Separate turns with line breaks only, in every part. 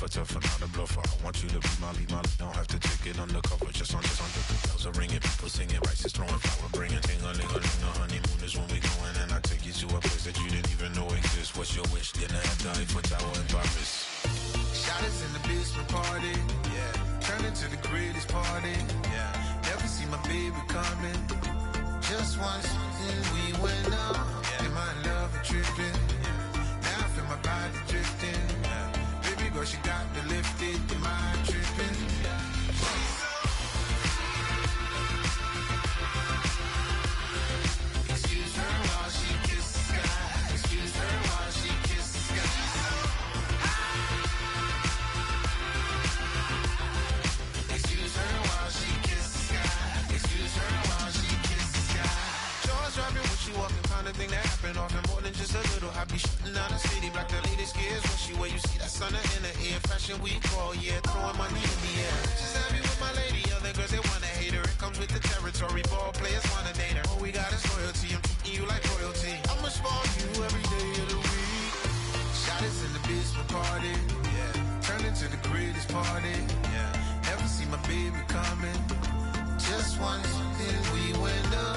tougher, not a bluffer. I want you to be Molly, don't have to take it undercover. Just under the bells are ringing, people singing, rice is throwing flower, bringing ting-a-ling-a-ling. The honeymoon is when we going, and I take you to a place that you didn't even know exists. What's your wish? Dinner at the Eiffel Tower in Paris. Shot is in the basement party, yeah. Turn into the greatest party, yeah. Never see my baby coming. Just once, then we went up. Yeah. In my love and tripping, yeah. Now I feel my body drifting, yeah. Baby girl, she got me lifted. Am I tripping? Yeah. Excuse her while she kisses the sky. Excuse her while she kisses the sky. Excuse her while she kisses the sky. Excuse her while she kisses the sky. Jaws dropping when she walking, kind of thing that happen often, more than just a little. I be shutting down the city, black the latest gears when she wear. You see that sun in the air, fashion week all year, throwing money in the air. Just happy with my lady, other girls they wanna hate her. It comes with the territory, ball players wanna date her. All we got is loyalty, I'm treating you like royalty. I'ma spoil you every day of the week. Shot is in the basement party, yeah. Turn into the greatest party, yeah. Never see my baby coming. Just once, then we went up.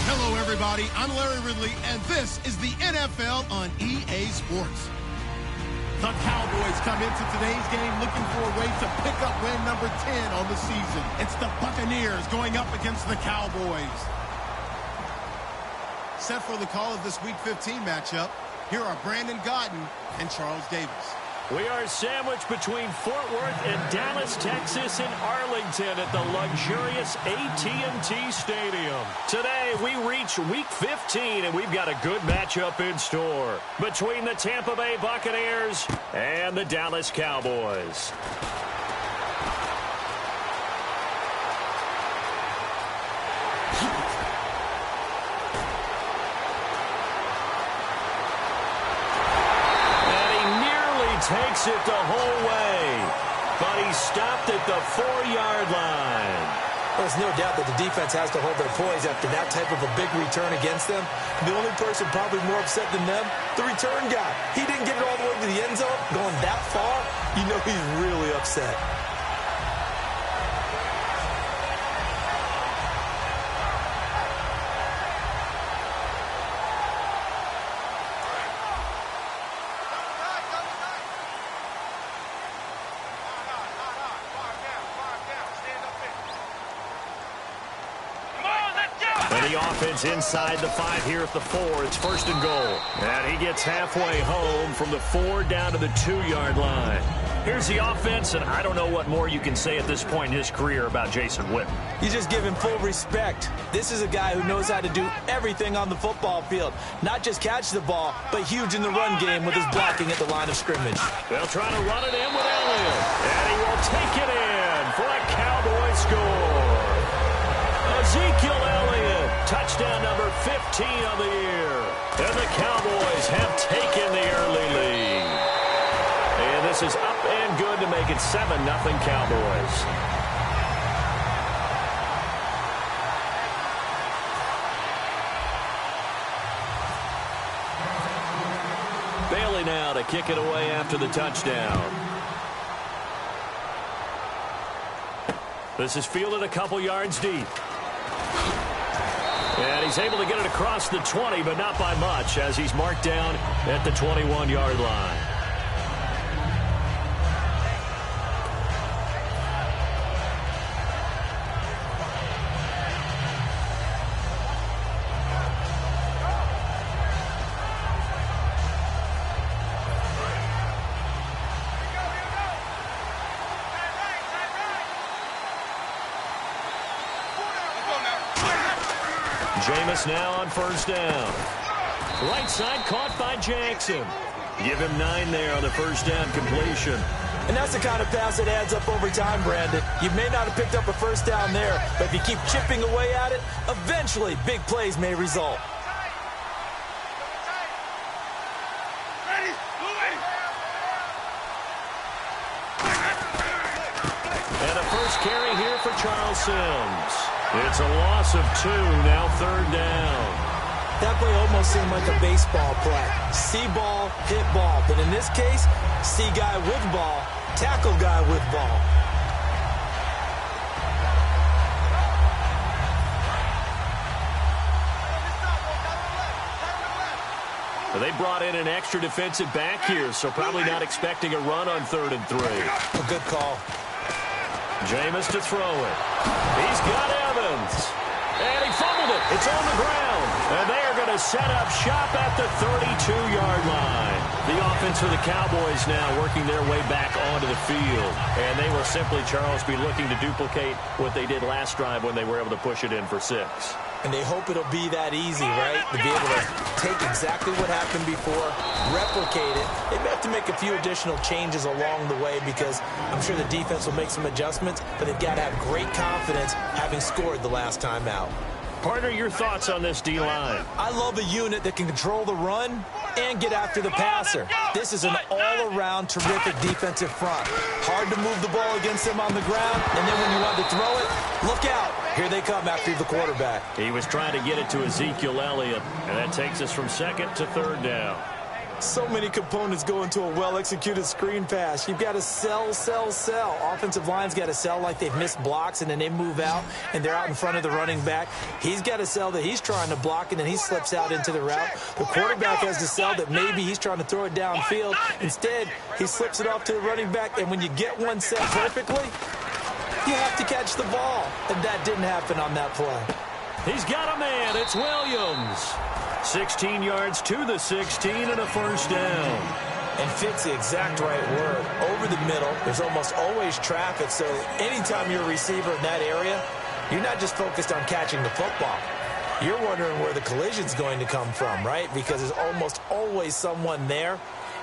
Hello, everybody. I'm Larry Ridley, and this is the NFL on EA Sports. The Cowboys come into today's game looking for a way to pick up win number 10 on the season. It's the Buccaneers going up against the Cowboys. Set for the call of this Week 15 matchup, here are Brandon Gaudin and Charles Davis.
We are sandwiched between Fort Worth and Dallas, Texas, and Arlington at the luxurious AT&T Stadium. Today, we reach Week 15, and we've got a good matchup in store between the Tampa Bay Buccaneers and the Dallas Cowboys.
Takes it the whole way, but he stopped at the 4-yard line.
Well, there's no doubt that the defense has to hold their poise after that type of a big return against them. The only person probably more upset than them, the return guy. He didn't get it all the way to the end zone, going that far. You know he's really upset.
Offense inside the 5 here at the 4. It's 1st and goal. And he gets halfway home from the 4 down to the 2-yard line. Here's the offense, and I don't know what more you can say at this point in his career about Jason Witten.
You just give him full respect. This is a guy who knows how to do everything on the football field. Not just catch the ball, but huge in the run game with his blocking at the line of scrimmage.
They'll try to run it in with Elliott. And he will take it in for a Cowboy score. Ezekiel Elliott, touchdown number 15 of the year. And the Cowboys have taken the early lead. And this is up and good to make it 7-0 Cowboys. Bailey now to kick it away after the touchdown. This is fielded a couple yards deep. And he's able to get it across the 20, but not by much, as he's marked down at the 21-yard line. Jameis now on 1st down. Right side caught by Jackson. Give him 9 there on the 1st down completion.
And that's the kind of pass that adds up over time, Brandon. You may not have picked up a 1st down there, but if you keep chipping away at it, eventually big plays may result.
And a first carry here for Charles Sims. It's a loss of 2, now 3rd down.
That play almost seemed like a baseball play. See ball, hit ball. But in this case, see guy with ball, tackle guy with ball.
Well, they brought in an extra defensive back here, so probably not expecting a run on 3rd and 3.
A good call.
Jameis to throw it. He's got Evans. And he fumbled it. It's on the ground. And they are going to set up shop at the 32-yard line. The offense for the Cowboys now working their way back onto the field. And they will simply, Charles, be looking to duplicate what they did last drive when they were able to push it in for 6.
And they hope it'll be that easy, right? To be able to take exactly what happened before, replicate it. They may have to make a few additional changes along the way because I'm sure the defense will make some adjustments, but they've got to have great confidence having scored the last time out.
Partner, your thoughts on this D-line?
I love a unit that can control the run and get after the passer. This is an all-around terrific defensive front. Hard to move the ball against them on the ground, and then when you want to throw it, look out. Here they come after the quarterback.
He was trying to get it to Ezekiel Elliott, and that takes us from 2nd to 3rd down.
So many components go into a well-executed screen pass. You've got to sell. Offensive line's got to sell like they've missed blocks, and then they move out, and they're out in front of the running back. He's got to sell that he's trying to block, and then he slips out into the route. The quarterback has to sell that maybe he's trying to throw it downfield. Instead, he slips it off to the running back, and when you get one set perfectly, you have to catch the ball. And that didn't happen on that play.
He's got a man. It's Williams. 16 yards to the 16 and a 1st down.
And fit's the exact right word. Over the middle, there's almost always traffic, so anytime you're a receiver in that area, you're not just focused on catching the football. You're wondering where the collision's going to come from, right? Because there's almost always someone there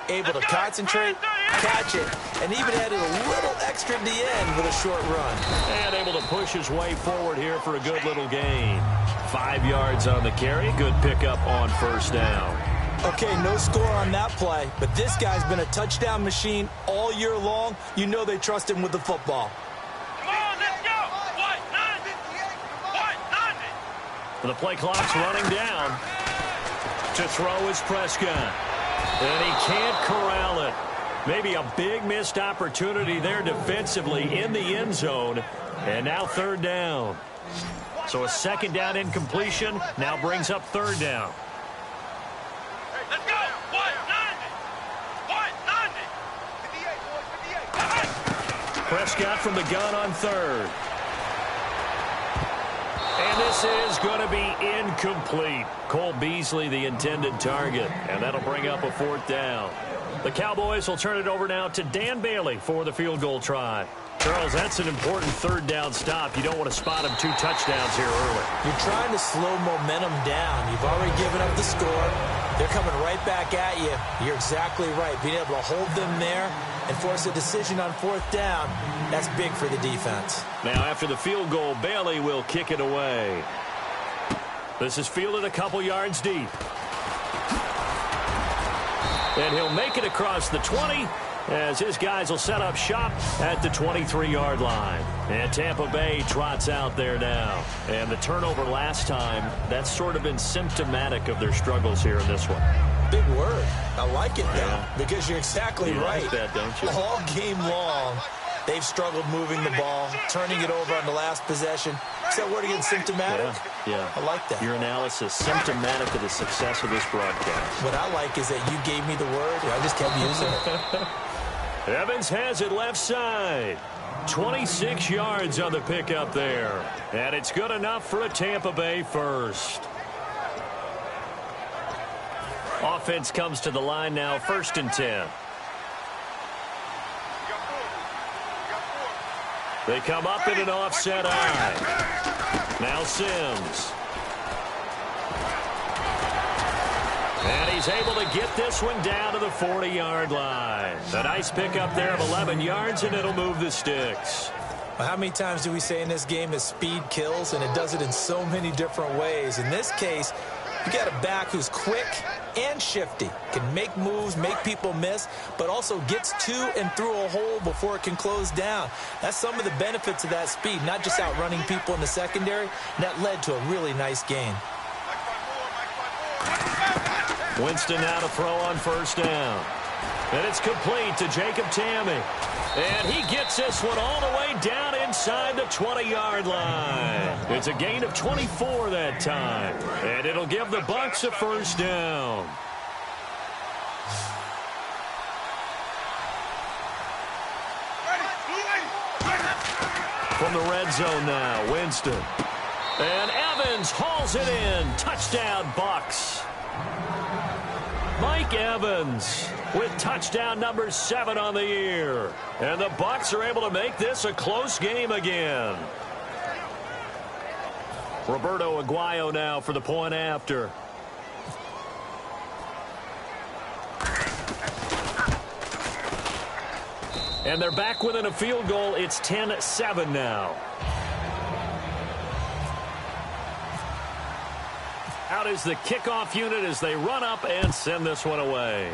able to concentrate, catch it, and even added a little extra at the end with a short run.
And able to push his way forward here for a good little gain. 5 yards on the carry. Good pickup on 1st down.
Okay, no score on that play, but this guy's been a touchdown machine all year long. You know they trust him with the football.
Come on, let's go!
The play clock's running down. To throw is Prescott. And he can't corral it. Maybe a big missed opportunity there defensively in the end zone. And now 3rd down. So a 2nd down incompletion now brings up 3rd down.
Let's go! 190!
Prescott from the gun on 3rd. And this is going to be incomplete. Cole Beasley, the intended target. And that'll bring up a 4th down. The Cowboys will turn it over now to Dan Bailey for the field goal try. Charles, that's an important 3rd down stop. You don't want to spot him 2 touchdowns here early.
You're trying to slow momentum down. You've already given up the score. They're coming right back at you. You're exactly right. Being able to hold them there and force a decision on 4th down, that's big for the defense.
Now, after the field goal, Bailey will kick it away. This is fielded a couple yards deep. And he'll make it across the 20 as his guys will set up shop at the 23-yard line. And Tampa Bay trots out there now. And the turnover last time, that's sort of been symptomatic of their struggles here in this one.
Big word. I like it, though, because you're exactly right.
Like that, don't you?
All game long, they've struggled moving the ball, turning it over on the last possession. Is that word again, symptomatic?
Yeah.
I like that.
Your analysis, symptomatic of the success of this broadcast.
What I like is that you gave me the word, and I just kept using it.
Evans has it left side. 26 yards on the pickup there. And it's good enough for a Tampa Bay 1st. Offense comes to the line now, 1st and 10. They come up in an offset eye. Now Sims. And he's able to get this one down to the 40-yard line. A nice pickup there of 11 yards, and it'll move the sticks.
Well, how many times do we say in this game that speed kills, and it does it in so many different ways? In this case, you got a back who's quick and shifty, can make moves, make people miss, but also gets to and through a hole before it can close down. That's some of the benefits of that speed, not just outrunning people in the secondary, and that led to a really nice gain.
Winston now to throw on first down. And it's complete to Jacob Tamme. And he gets this one all the way down inside the 20-yard line. It's a gain of 24 that time. And it'll give the Bucs a first down. From the red zone now, Winston. And Evans hauls it in. Touchdown, Bucs. Mike Evans with touchdown number 7 on the year. And the Bucs are able to make this a close game again. Roberto Aguayo now for the point after. And they're back within a field goal. It's 10-7 now. Out is the kickoff unit as they run up and send this one away.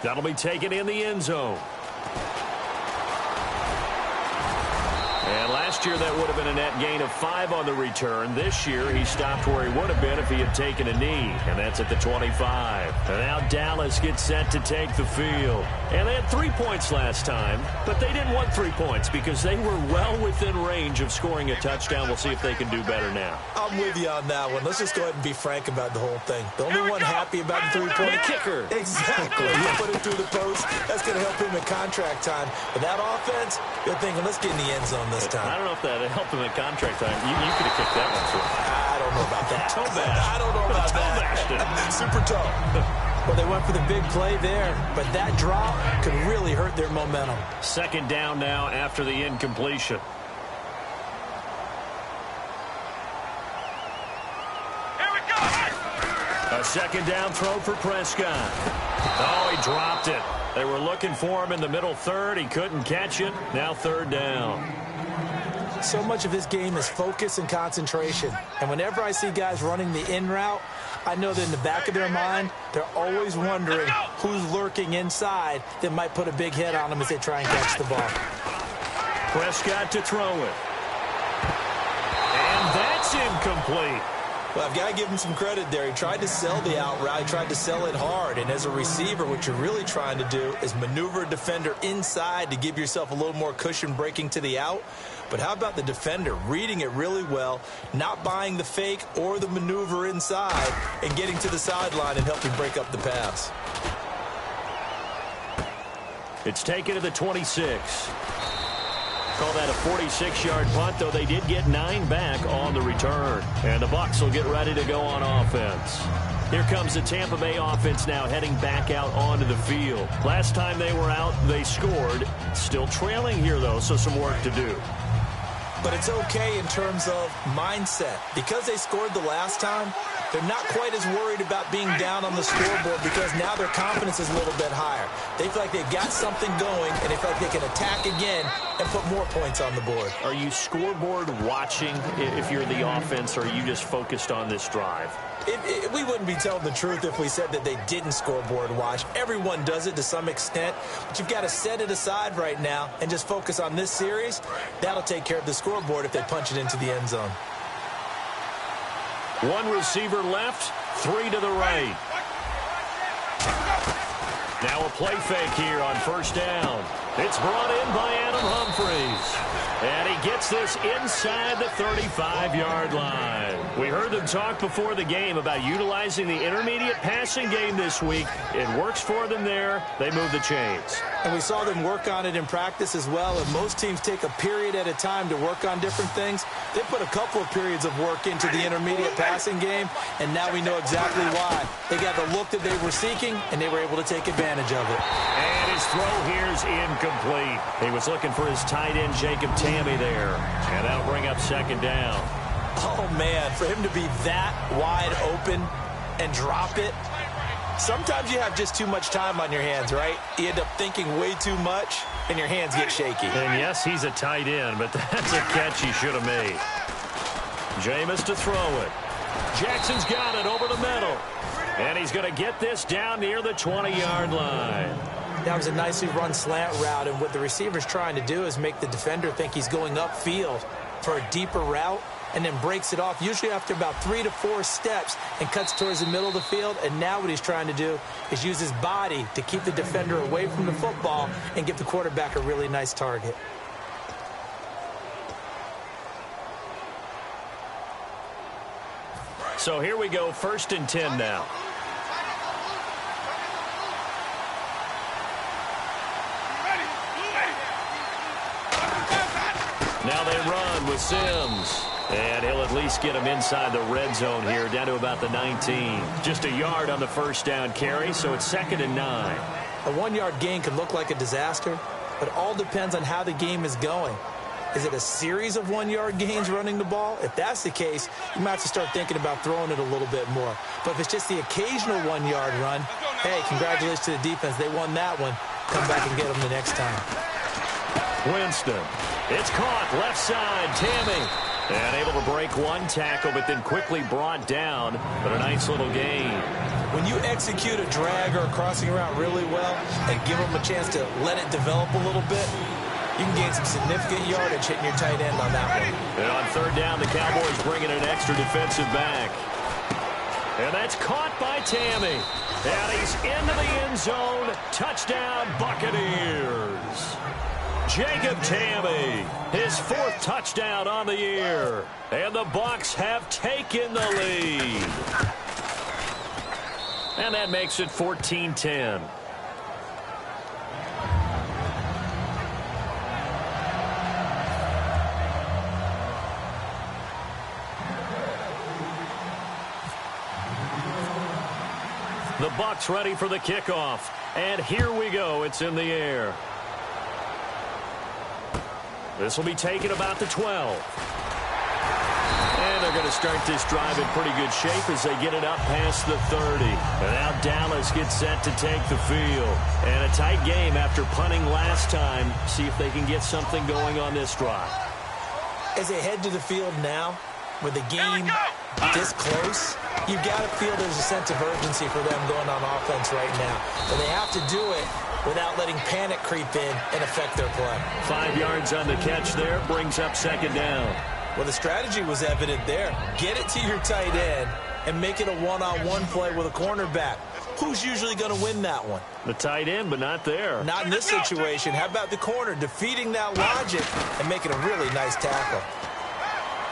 That'll be taken in the end zone. And last year that would have been a net gain of 5 on the return. This year he stopped where he would have been if he had taken a knee, and that's at the 25. And now Dallas gets set to take the field. And they had 3 points last time, but they didn't want 3 points because they were well within range of scoring a touchdown. We'll see if they can do better now.
I'm with you on that one. Let's just go ahead and be frank about the whole thing. The only one happy about the 3-point
kicker.
Exactly. You put it through the post. That's going to help him in contract time. But that offense, you're thinking, let's get in the end zone this time.
I don't know if that helped him in contract time. You could have kicked that one through.
I don't know about that.
Toe bash.
I don't know about that. Super toe. Well, they went for the big play there, but that drop could really hurt their momentum.
Second down now after the incompletion.
Here we go.
A second down throw for Prescott. Oh, he dropped it. They were looking for him in the middle third. He couldn't catch it. Now third down.
So much of this game is focus and concentration. And whenever I see guys running the in route, I know that in the back of their mind, they're always wondering who's lurking inside that might put a big hit on them as they try and catch the ball.
Prescott to throw it. And that's incomplete.
Well, I've got to give him some credit there. He tried to sell the out route. He tried to sell it hard. And as a receiver, what you're really trying to do is maneuver a defender inside to give yourself a little more cushion breaking to the out. But how about the defender reading it really well, not buying the fake or the maneuver inside, and getting to the sideline and helping break up the pass?
It's taken to the 26. Call that a 46-yard punt, though they did get 9 back on the return. And the Bucs will get ready to go on offense. Here comes the Tampa Bay offense now heading back out onto the field. Last time they were out, they scored. Still trailing here, though, so some work to do.
But it's okay in terms of mindset. Because they scored the last time, they're not quite as worried about being down on the scoreboard because now their confidence is a little bit higher. They feel like they've got something going, and they feel like they can attack again and put more points on the board.
Are you scoreboard watching if you're the offense, or are you just focused on this drive?
We wouldn't be telling the truth if we said that they didn't scoreboard watch. Everyone does it to some extent, but you've got to set it aside right now and just focus on this series. That'll take care of the scoreboard if they punch it into the end zone.
One receiver left, 3 to the right. Now a play fake here on first down. It's brought in by Adam Humphries. And he gets this inside the 35-yard line. We heard them talk before the game about utilizing the intermediate passing game this week. It works for them there. They move the chains.
And we saw them work on it in practice as well. And most teams take a period at a time to work on different things. They put a couple of periods of work into the intermediate passing game, and now we know exactly why. They got the look that they were seeking, and they were able to take advantage of it.
And his throw here is incomplete. He was looking for his tight end, Jacob Tamme, there. And that'll bring up second down.
Oh, man, for him to be that wide open and drop it. Sometimes you have just too much time on your hands, right? You end up thinking way too much, and your hands get shaky.
And yes, he's a tight end, but that's a catch he should have made. Jameis to throw it. Jackson's got it over the middle. And he's going to get this down near the 20-yard line.
That was a nicely run slant route, and what the receiver's trying to do is make the defender think he's going upfield for a deeper route, and then breaks it off, usually after about 3 to 4 steps, and cuts towards the middle of the field. And now what he's trying to do is use his body to keep the defender away from the football and give the quarterback a really nice target.
So here we go, 1st and 10 now. Now they run with Sims. And he'll at least get him inside the red zone here, down to about the 19. Just a yard on the 1st down carry, so it's 2nd and 9.
A 1-yard gain could look like a disaster, but it all depends on how the game is going. Is it a series of 1-yard gains running the ball? If that's the case, you might have to start thinking about throwing it a little bit more. But if it's just the occasional 1-yard run, hey, congratulations to the defense. They won that one. Come back and get them the next time.
Winston. It's caught. Left side. Tammy. And able to break one tackle, but then quickly brought down. But a nice little gain.
When you execute a drag or a crossing route really well and give them a chance to let it develop a little bit, you can gain some significant yardage hitting your tight end on that one.
And on 3rd down, the Cowboys bring in an extra defensive back. And that's caught by Tammy. And he's into the end zone. Touchdown, Buccaneers. Jacob Tammy, his 4th touchdown on the year. And the Bucs have taken the lead. And that makes it 14-10. The Bucs ready for the kickoff. And here we go. It's in the air. This will be taken about the 12. And they're going to start this drive in pretty good shape as they get it up past the 30. And now Dallas gets set to take the field. And a tight game after punting last time. See if they can get something going on this drive.
As they head to the field now, with the game this close, you've got to feel there's a sense of urgency for them going on offense right now. But they have to do it without letting panic creep in and affect their play.
5 yards on the catch there, brings up 2nd down.
Well, the strategy was evident there. Get it to your tight end and make it a one-on-one play with a cornerback. Who's usually going to win that one?
The tight end, but not there.
Not in this situation. How about the corner defeating that logic and making a really nice tackle?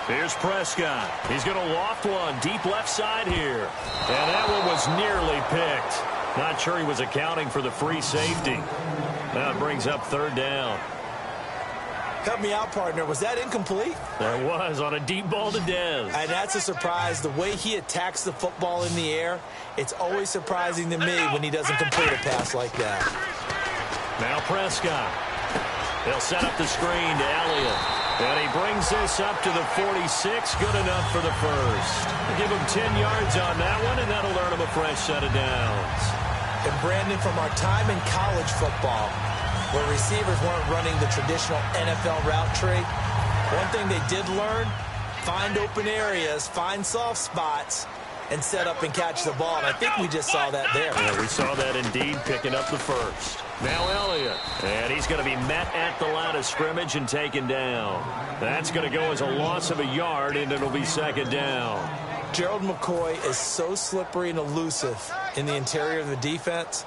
Here's Prescott. He's going to loft one deep left side here. And that one was nearly picked. Not sure he was accounting for the free safety. Now it brings up 3rd down.
Help me out, partner. Was that incomplete?
There was on a deep ball to Dez.
And that's a surprise. The way he attacks the football in the air, it's always surprising to me when he doesn't complete a pass like that.
Now Prescott. They'll set up the screen to Elliott. And he brings this up to the 46. Good enough for the 1st. Give him 10 yards on that one, and that'll earn him a fresh set of downs.
And Brandon, from our time in college football, where receivers weren't running the traditional NFL route tree, one thing they did learn, find open areas, find soft spots, and set up and catch the ball. And I think we just saw that there.
Yeah, we saw that indeed, picking up the 1st. Now Elliott, and he's going to be met at the line of scrimmage and taken down. That's going to go as a loss of a yard, and it'll be 2nd down.
Gerald McCoy is so slippery and elusive in the interior of the defense.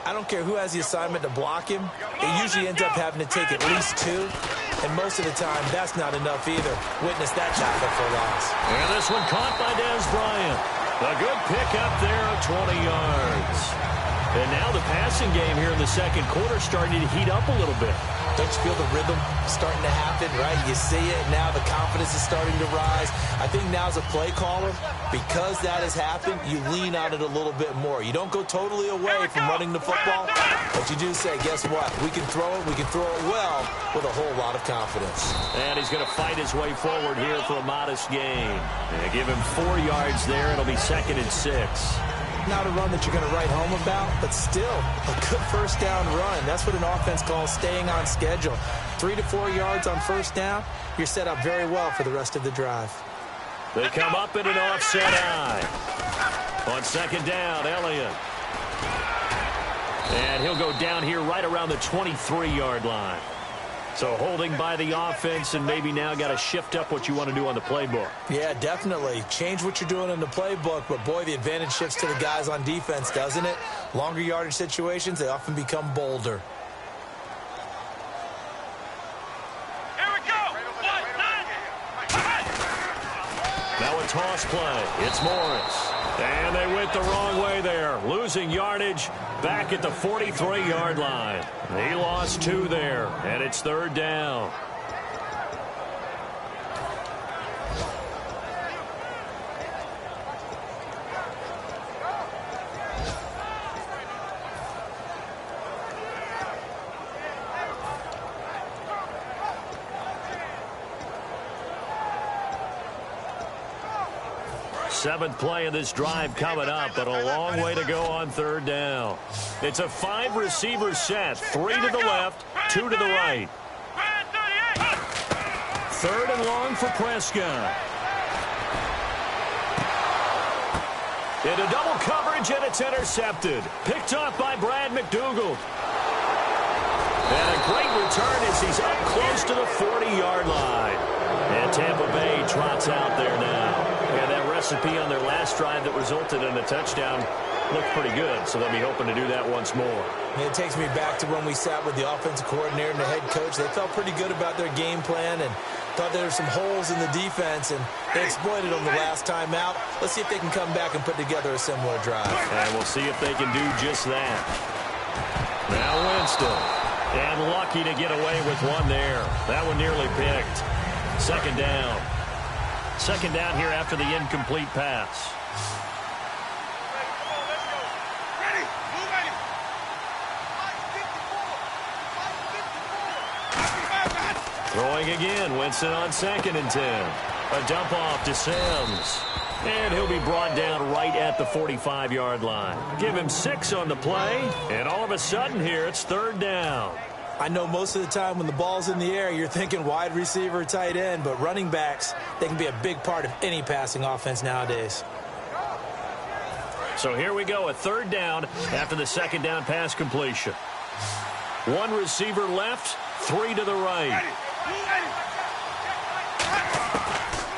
I don't care who has the assignment to block him. It usually ends up having to take at least 2, and most of the time, that's not enough either. Witness that tackle for loss.
And this one caught by Dez Bryant. A good pick up there of 20 yards. And now the passing game here in the 2nd quarter starting to heat up a little bit.
Don't you feel the rhythm starting to happen, right? You see it, now the confidence is starting to rise. I think now as a play caller, because that has happened, you lean on it a little bit more. You don't go totally away from running the football, but you do say, guess what? We can throw it well with a whole lot of confidence.
And he's going to fight his way forward here for a modest gain. And give him 4 yards there. It'll be 2nd and 6.
Not a run that you're going to write home about, but still a good 1st down run. That's what an offense calls staying on schedule. 3 to 4 yards on 1st down, you're set up very well for the rest of the drive.
They come up in an offset eye. On 2nd down, Elliott. And he'll go down here right around the 23-yard line. So holding by the offense, and maybe now got to shift up what you want to do on the playbook.
Yeah, definitely. Change what you're doing in the playbook, but boy, the advantage shifts to the guys on defense, doesn't it? Longer yardage situations, they often become bolder.
Here we go.
Now a toss play. It's Morris. And they went the wrong way there. Losing yardage back at the 43-yard line. He lost 2 there, and it's 3rd down. Seventh play of this drive coming up, but a long way to go on 3rd down. It's a 5-receiver set, 3 to the left, 2 to the right. 3rd and long for Prescott. Into double coverage, and it's intercepted. Picked off by Brad McDougald. And a great return as he's up close to the 40-yard line. And Tampa Bay trots out there now. And that recipe on their last drive that resulted in a touchdown looked pretty good, so they'll be hoping to do that once more.
It takes me back to when we sat with the offensive coordinator and the head coach. They felt pretty good about their game plan and thought there were some holes in the defense, and they exploited them the last time out. Let's see if they can come back and put together a similar drive.
And we'll see if they can do just that. Now Winston. And lucky to get away with one there. That one nearly picked. 2nd down. 2nd down here after the incomplete pass. Throwing again. Winston on 2nd and 10. A dump off to Sims. And he'll be brought down right at the 45-yard line. Give him 6 on the play. And all of a sudden here, it's 3rd down.
I know most of the time when the ball's in the air, you're thinking wide receiver, tight end, but running backs, they can be a big part of any passing offense nowadays.
So here we go, a 3rd down after the 2nd down pass completion. 1 receiver left, 3 to the right.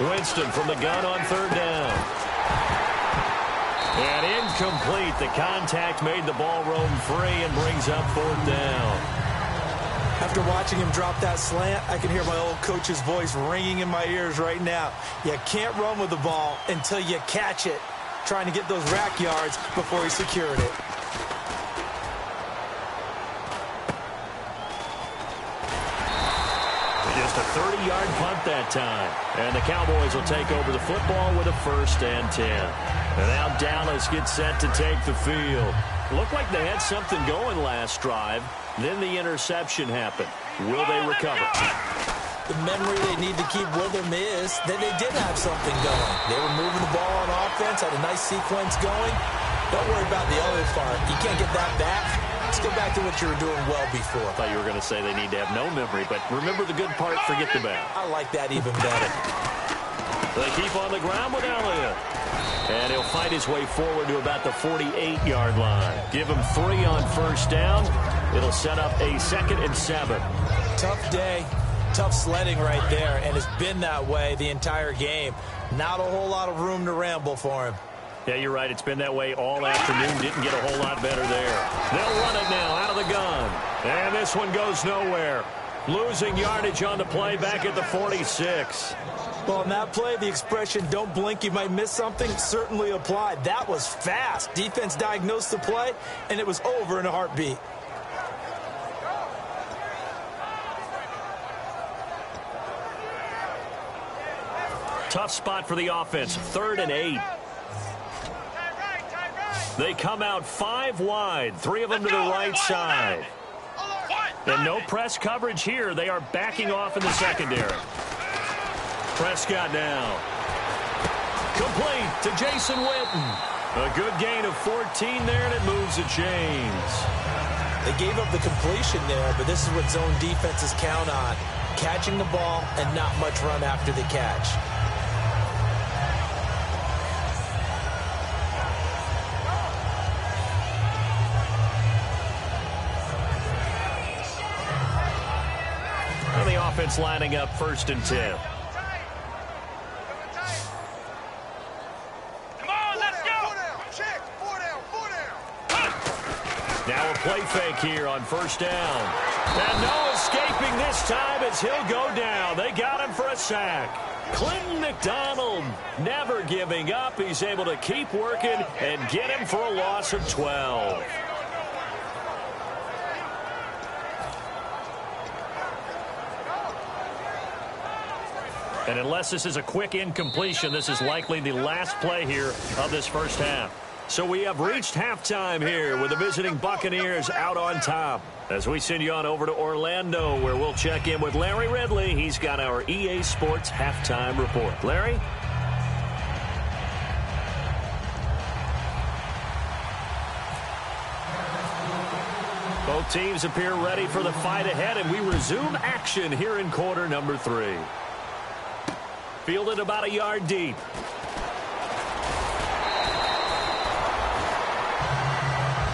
Winston from the gun on 3rd down. And incomplete. The contact made the ball roam free and brings up 4th down.
After watching him drop that slant, I can hear my old coach's voice ringing in my ears right now. You can't run with the ball until you catch it. Trying to get those rack yards before he secured it.
Just a 30-yard punt that time. And the Cowboys will take over the football with a 1st and 10. And now Dallas gets set to take the field. Looked like they had something going last drive. Then the interception happened. Will they recover?
The memory they need to keep with them is that they did have something going. They were moving the ball on offense, had a nice sequence going. Don't worry about the other part. You can't get that back. Let's go back to what you were doing well before.
I thought you were going to say they need to have no memory, but remember the good part, forget the bad.
I like that even better.
They keep on the ground with Elliott. And he'll fight his way forward to about the 48-yard line. Give him 3 on 1st down. It'll set up a 2nd and 7.
Tough day, tough sledding right there, and it's been that way the entire game. Not a whole lot of room to ramble for him.
Yeah, you're right. It's been that way all afternoon. Didn't get a whole lot better there. They'll run it now out of the gun. And this one goes nowhere. Losing yardage on the play back at the 46.
Well, on that play, the expression, don't blink, you might miss something, certainly applied. That was fast. Defense diagnosed the play, and it was over in a heartbeat.
Tough spot for the offense. 3rd and 8. They come out 5 wide. 3 of them to the right side. And no press coverage here. They are backing off in the secondary. Prescott now. Complete to Jason Witten. A good gain of 14 there, and it moves the chains.
They gave up the completion there, but this is what zone defenses count on. Catching the ball and not much run after the catch.
offense lining up 1st and 10.
Come on, let's go.
Check. 4 down.
Now a play fake here on 1st down. And no escaping this time as he'll go down. They got him for a sack. Clinton McDonald never giving up. He's able to keep working and get him for a loss of 12. And unless this is a quick incompletion, this is likely the last play here of this first half. So we have reached halftime here with the visiting Buccaneers out on top. As we send you on over to Orlando, where we'll check in with Larry Ridley. He's got our EA Sports halftime report. Larry? Both teams appear ready for the fight ahead, and we resume action here in quarter number 3. Fielded about a yard deep.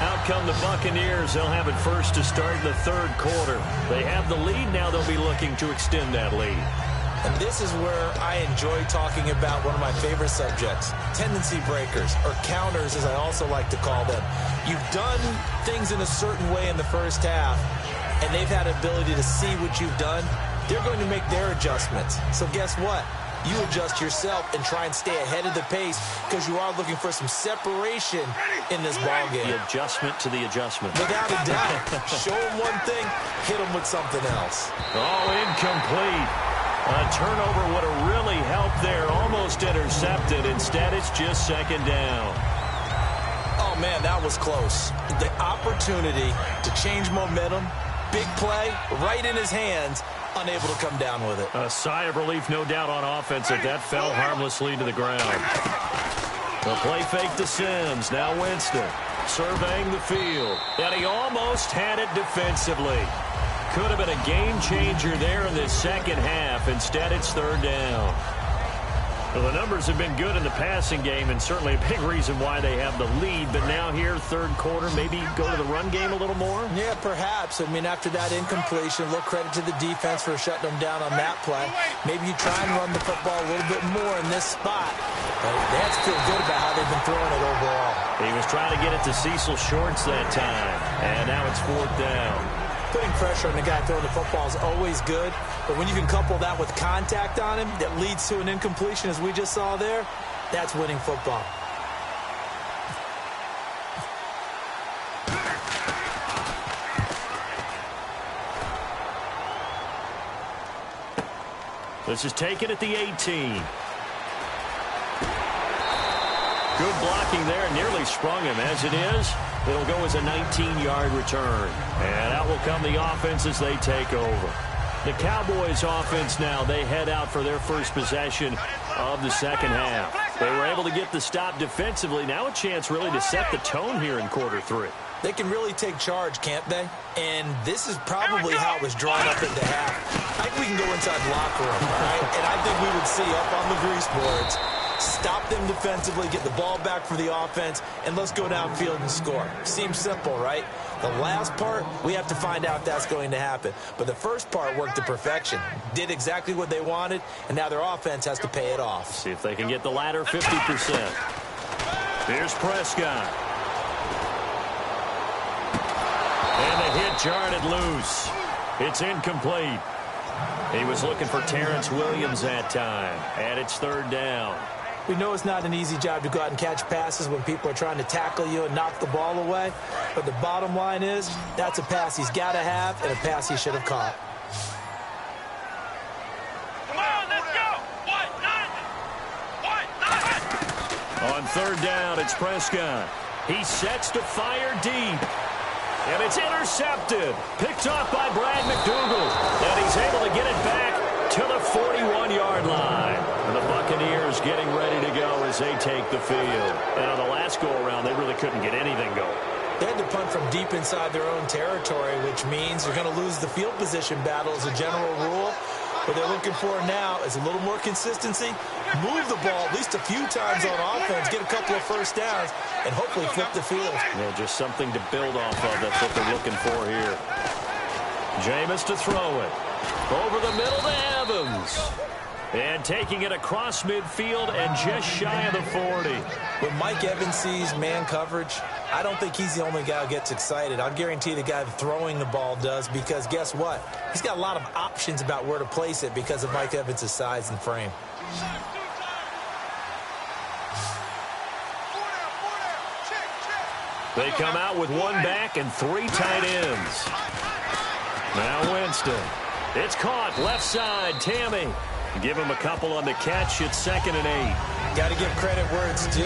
Out come the Buccaneers. They'll have it first to start in the 3rd quarter. They have the lead. Now they'll be looking to extend that lead.
And this is where I enjoy talking about one of my favorite subjects, tendency breakers, or counters as I also like to call them. You've done things in a certain way in the first half, and they've had ability to see what you've done. They're going to make their adjustments. So guess what? You adjust yourself and try and stay ahead of the pace because you are looking for some separation in this ball game.
The adjustment to the adjustment.
Without a doubt. Show them one thing, hit them with something else.
Oh, incomplete. A turnover would have really helped there. Almost intercepted. Instead, it's just 2nd down.
Oh, man, that was close. The opportunity to change momentum, big play, right in his hands, unable to come down with it.
A sigh of relief, no doubt, on offense that fell harmlessly to the ground. The play fake to Sims. Now Winston surveying the field. And he almost had it defensively. Could have been a game changer there in this 2nd half. Instead, it's 3rd down. Well, the numbers have been good in the passing game, and certainly a big reason why they have the lead. But now here, 3rd quarter, maybe go to the run game a little more?
Yeah, perhaps. I mean, after that incompletion, a little credit to the defense for shutting them down on that play. Maybe you try and run the football a little bit more in this spot. But they have to feel good about how they've been throwing it overall.
He was trying to get it to Cecil Shorts that time, and now it's 4th down.
Putting pressure on the guy throwing the football is always good, but when you can couple that with contact on him that leads to an incompletion, as we just saw there, that's winning football.
This is taken at the 18. Good blocking there, nearly sprung him. As it is, it'll go as a 19-yard return. And out will come the offense as they take over. The Cowboys offense now, they head out for their first possession of the 2nd half. They were able to get the stop defensively. Now a chance really to set the tone here in quarter 3.
They can really take charge, can't they? And this is probably how it was drawn up at the half. I think we can go inside the locker room, all right? And I think we would see up on the grease boards, stop them defensively, get the ball back for the offense, and let's go downfield and score. Seems simple, right? The last part, we have to find out if that's going to happen. But the first part worked to perfection. Did exactly what they wanted, and now their offense has to pay it off.
See if they can get the latter 50%. Here's Prescott. And the hit jarred it loose. It's incomplete. He was looking for Terrence Williams that time, and it's 3rd down.
We know it's not an easy job to go out and catch passes when people are trying to tackle you and knock the ball away. But the bottom line is, that's a pass he's got to have and a pass he should have caught.
Come on, let's go. What?
On 3rd down, it's Prescott. He sets to fire deep. And it's intercepted. Picked off by Brad McDougal. And he's able to get it back to the 41-yard line. And the Buccaneers getting ready to go as they take the field. And on the last go-around, they really couldn't get anything going.
They had to punt from deep inside their own territory, which means you're going to lose the field position battle as a general rule. What they're looking for now is a little more consistency, move the ball at least a few times on offense, get a couple of first downs, and hopefully flip the field.
Yeah, just something to build off of. That's what they're looking for here. Jameis to throw it. Over the middle to Evans. And taking it across midfield and just shy of the 40.
When Mike Evans sees man coverage, I don't think he's the only guy who gets excited. I'll guarantee the guy throwing the ball does, because guess what? He's got a lot of options about where to place it because of Mike Evans' size and frame.
They come out with one back and 3 tight ends. Now Winston. It's caught left side. Tammy. Give him a couple on the catch. It's 2nd and 8.
Got to give credit where it's due.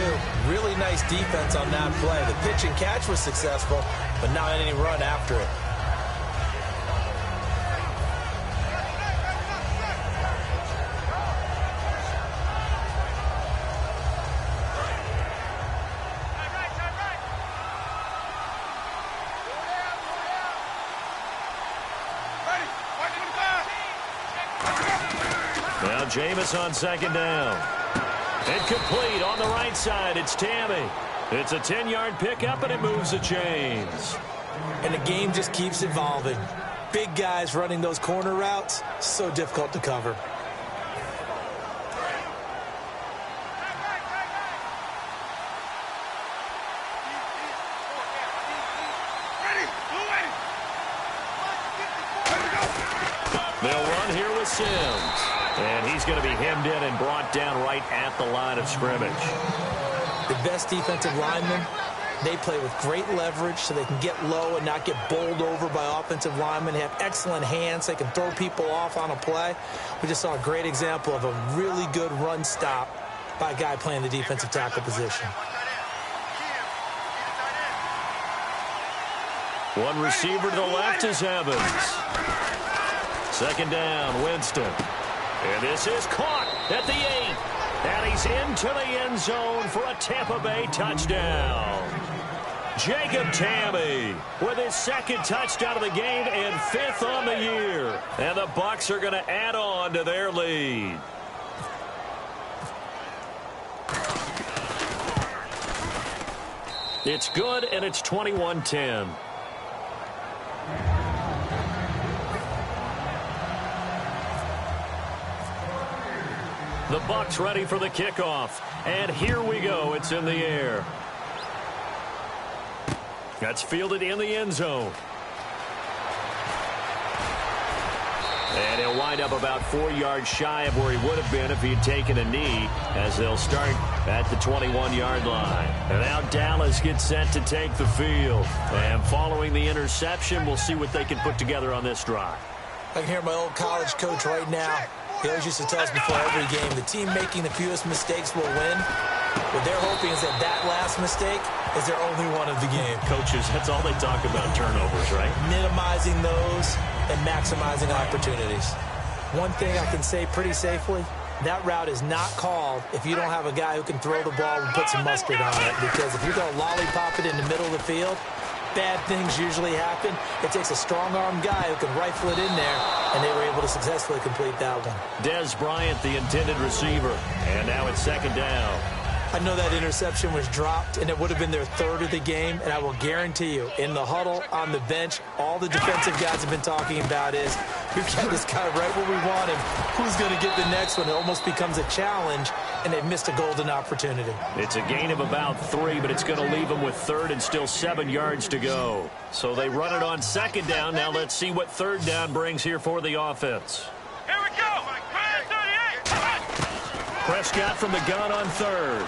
Really nice defense on that play. The pitch and catch was successful, but not any run after it.
Now Jameis on 2nd down. Incomplete on the right side. It's Tammy. It's a 10-yard pickup, and it moves the chains.
And the game just keeps evolving. Big guys running those corner routes, so difficult to cover.
They'll run here with Sims. And he's going to be hemmed in and brought down right at the line of scrimmage.
The best defensive linemen, they play with great leverage so they can get low and not get bowled over by offensive linemen. They have excellent hands. They can throw people off on a play. We just saw a great example of a really good run stop by a guy playing the defensive tackle position.
One receiver to the left is Evans. 2nd down, Winston. And this is caught at the 8. And he's into the end zone for a Tampa Bay touchdown. Jacob Tammy with his 2nd touchdown of the game and 5th on the year. And the Bucs are going to add on to their lead. It's good, and it's 21-10. The Bucs ready for the kickoff. And here we go. It's in the air. That's fielded in the end zone. And he'll wind up about 4 yards shy of where he would have been if he had taken a knee, as they'll start at the 21-yard line. And now Dallas gets set to take the field. And following the interception, we'll see what they can put together on this drive.
I can hear my old college coach right now. He always used to tell us before every game, the team making the fewest mistakes will win. What they're hoping is that last mistake is their only one of the game.
Coaches, that's all they talk about, turnovers, right?
Minimizing those and maximizing opportunities. One thing I can say pretty safely, that route is not called if you don't have a guy who can throw the ball and put some mustard on it. Because if you're going to lollipop it in the middle of the field, bad things usually happen. It takes a strong-armed guy who can rifle it in there, and they were able to successfully complete that one.
Des Bryant, the intended receiver, and now it's 2nd down.
I know that interception was dropped, and it would have been their 3rd of the game, and I will guarantee you, in the huddle, on the bench, all the defensive guys have been talking about is, we've got this guy right where we want him. Who's going to get the next one? It almost becomes a challenge, and they've missed a golden opportunity.
It's a gain of about 3, but it's going to leave them with 3rd and still 7 yards to go. So they run it on 2nd down. Now let's see what 3rd down brings here for the offense.
Here we go.
Prescott from the gun on 3rd.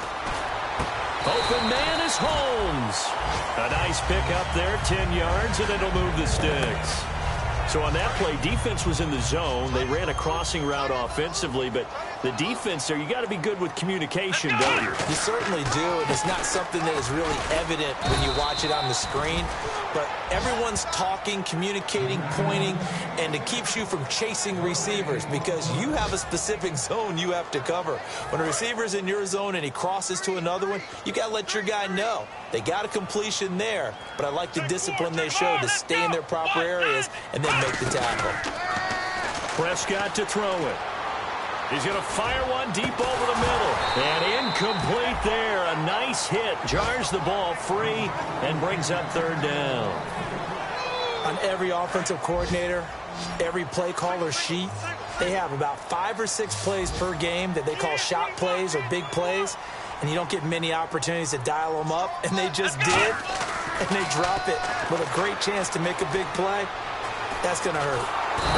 Open man is Holmes. A nice pickup there, 10 yards, and it'll move the sticks. So on that play, defense was in the zone. They ran a crossing route offensively, but the defense there, you got to be good with communication, don't you?
You certainly do, and it's not something that is really evident when you watch it on the screen. But everyone's talking, communicating, pointing, and it keeps you from chasing receivers because you have a specific zone you have to cover. When a receiver's in your zone and he crosses to another one, you got to let your guy know. They got a completion there, but I like the discipline they showed to stay in their proper areas and then make the tackle.
Prescott to throw it. He's going to fire one deep over the middle. And incomplete there. A nice hit. Jars the ball free and brings up 3rd down.
On every offensive coordinator, every play caller sheet, they have about 5 or 6 plays per game that they call shot plays or big plays, and you don't get many opportunities to dial them up, and they just did, and they drop it with a great chance to make a big play. That's going to hurt.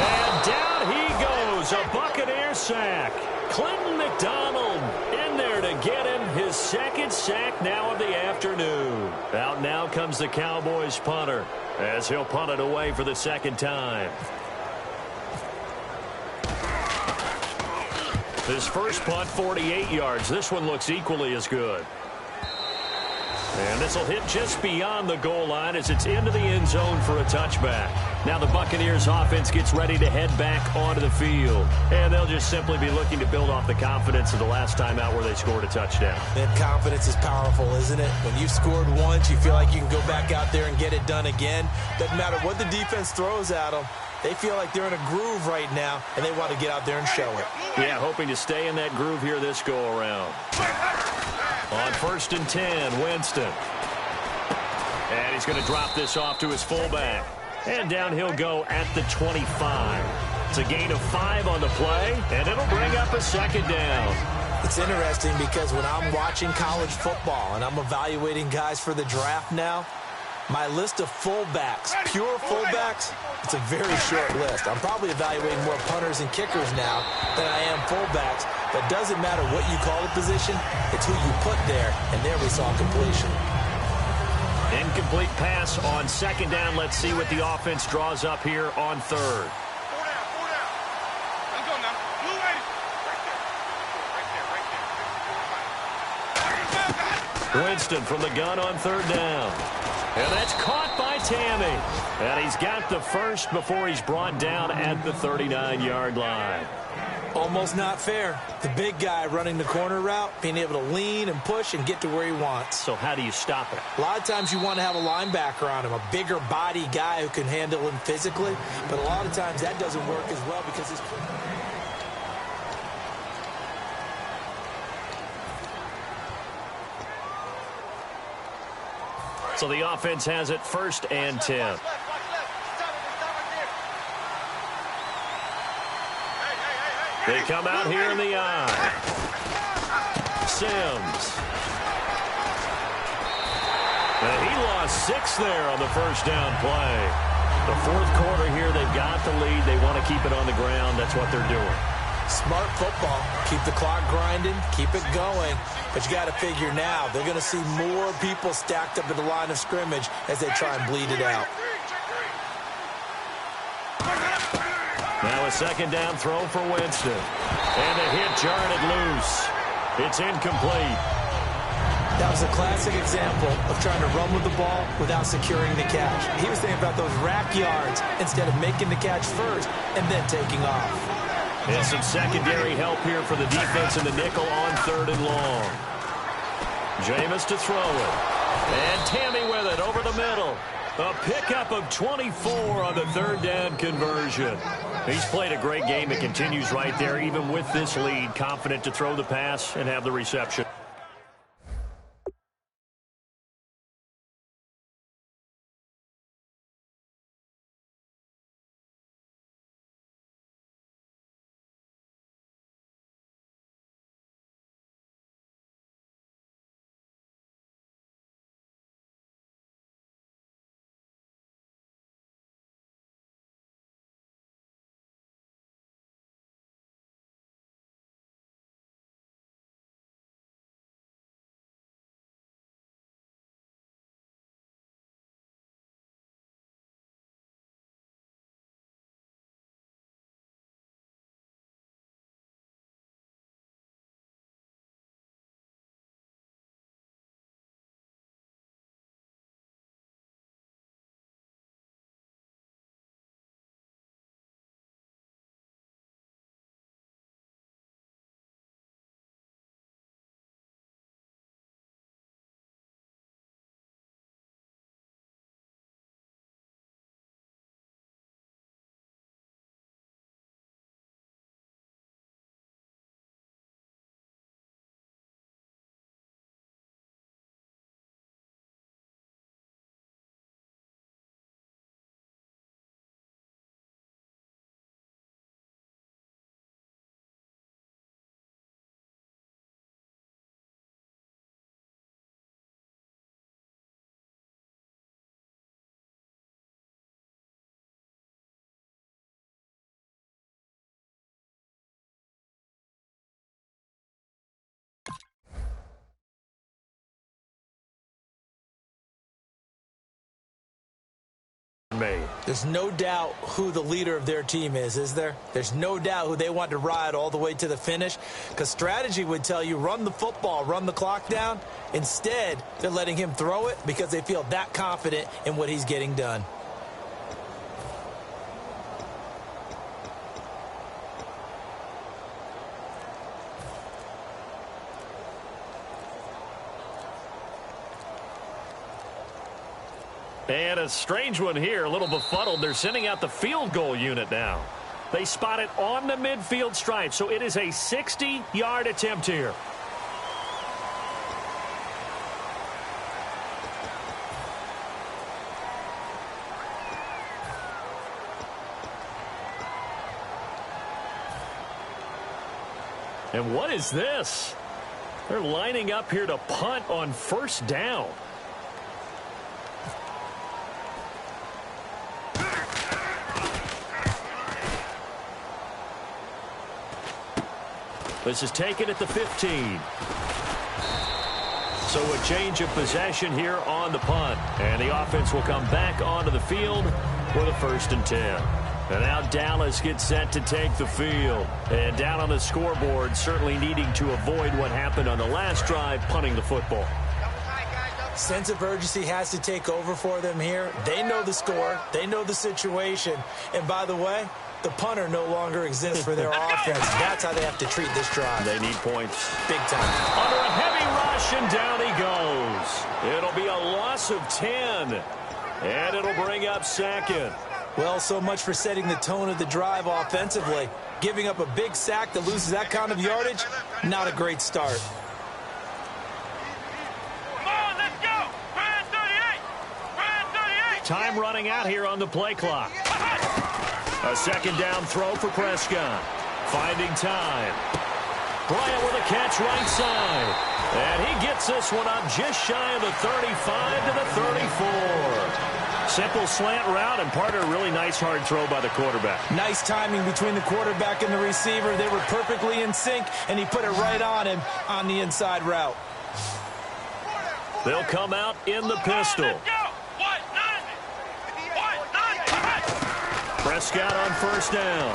And down he goes, a Buccaneer sack. Clinton McDonald in there to get him his second sack now of the afternoon. Out now comes the Cowboys punter as he'll punt it away for the second time. His first punt, 48 yards. This one looks equally as good. And this will hit just beyond the goal line as it's into the end zone for a touchback. Now the Buccaneers offense gets ready to head back onto the field. And they'll just simply be looking to build off the confidence of the last time out where they scored a touchdown.
And confidence is powerful, isn't it? When you've scored once, you feel like you can go back out there and get it done again. Doesn't matter what the defense throws at them. They feel like they're in a groove right now, and they want to get out there and show it.
Yeah, hoping to stay in that groove here this go-around. On 1st and 10, Winston. And he's going to drop this off to his fullback. And down he'll go at the 25. It's a gain of 5 on the play, and it'll bring up a second down.
It's interesting because when I'm watching college football and I'm evaluating guys for the draft now, my list of fullbacks, pure fullbacks, it's a very short list. I'm probably evaluating more punters and kickers now than I am fullbacks. But it doesn't matter what you call the position, it's who you put there. And there we saw completion.
Incomplete pass on second down. Let's see what the offense draws up here on third. Winston from the gun on third down. And that's caught by Tammy. And he's got the first before he's brought down at the 39-yard line.
Almost not fair. The big guy running the corner route, being able to lean and push and get to where he wants.
So how do you stop it?
A lot of times you want to have a linebacker on him, a bigger body guy who can handle him physically. But a lot of times that doesn't work as well because he's...
So the offense has it 1st and 10. They come out here in the eye. Sims. And he lost 6 there on the first down play. The fourth quarter here, they've got the lead. They want to keep it on the ground. That's what they're doing.
Smart football. Keep the clock grinding. Keep it going. But you got to figure now, they're going to see more people stacked up at the line of scrimmage as they try and bleed it out.
Now a second down throw for Winston. And the hit jarred it loose. It's incomplete.
That was a classic example of trying to run with the ball without securing the catch. He was thinking about those rack yards instead of making the catch first and then taking off.
And some secondary help here for the defense in the nickel on 3rd and long. Jameis to throw it. And Tammy with it over the middle. A pickup of 24 on the 3rd down conversion. He's played a great game. It continues right there, even with this lead. Confident to throw the pass and have the reception.
There's no doubt who the leader of their team is there? There's no doubt who they want to ride all the way to the finish, because strategy would tell you run the football, run the clock down. Instead, they're letting him throw it because they feel that confident in what he's getting done.
And a strange one here, a little befuddled. They're sending out the field goal unit now. They spot it on the midfield stripe, so it is a 60-yard attempt here. And what is this? They're lining up here to punt on first down. This is taken at the 15. So a change of possession here on the punt. And the offense will come back onto the field for the 1st and 10. And now Dallas gets set to take the field. And down on the scoreboard, certainly needing to avoid what happened on the last drive, punting the football.
Sense of urgency has to take over for them here. They know the score. They know the situation. And by the way, the punter no longer exists for their offense. That's how they have to treat this drive.
They need points.
Big time.
Under a heavy rush, and down he goes. It'll be a loss of 10. And it'll bring up 2nd.
Well, so much for setting the tone of the drive offensively. Giving up a big sack that loses that kind of yardage, not a great start.
Come on, let's go. Brand 38. Brand 38.
Time running out here on the play clock. A 2nd down throw for Prescott. Finding time. Bryant with a catch right side. And he gets this one up just shy of the 35 to the 34. Simple slant route, and part of a really nice hard throw by the quarterback.
Nice timing between the quarterback and the receiver. They were perfectly in sync, and he put it right on him on the inside route.
They'll come out in the pistol. Prescott on first down.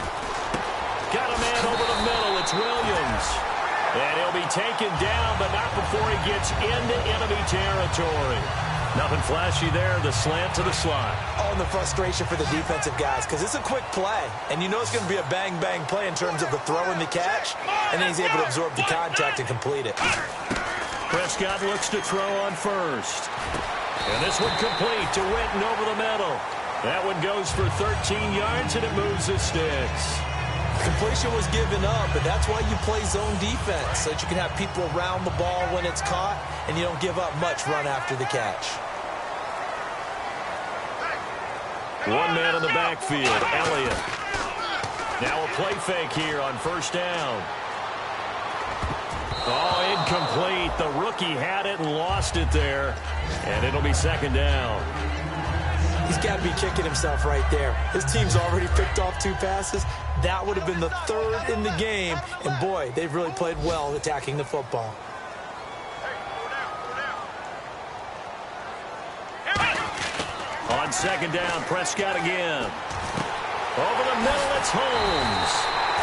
Got a man over the middle. It's Williams. And he'll be taken down, but not before he gets into enemy territory. Nothing flashy there. The slant to the slot.
Oh, and the frustration for the defensive guys, because it's a quick play. And you know it's going to be a bang-bang play in terms of the throw and the catch. And then he's able to absorb the contact and complete it.
Prescott looks to throw on first. And this one complete to Witten over the middle. That one goes for 13 yards, and it moves the sticks.
Completion was given up, but that's why you play zone defense, so that you can have people around the ball when it's caught, and you don't give up much run after the catch.
One man in the backfield, Elliott. Now a play fake here on first down. Oh, incomplete. The rookie had it and lost it there, and it'll be 2nd down.
He's got to be kicking himself right there. His team's already picked off 2 passes. That would have been the 3rd in the game. And, boy, they've really played well attacking the football.
On 2nd down, Prescott again. Over the middle, it's Holmes.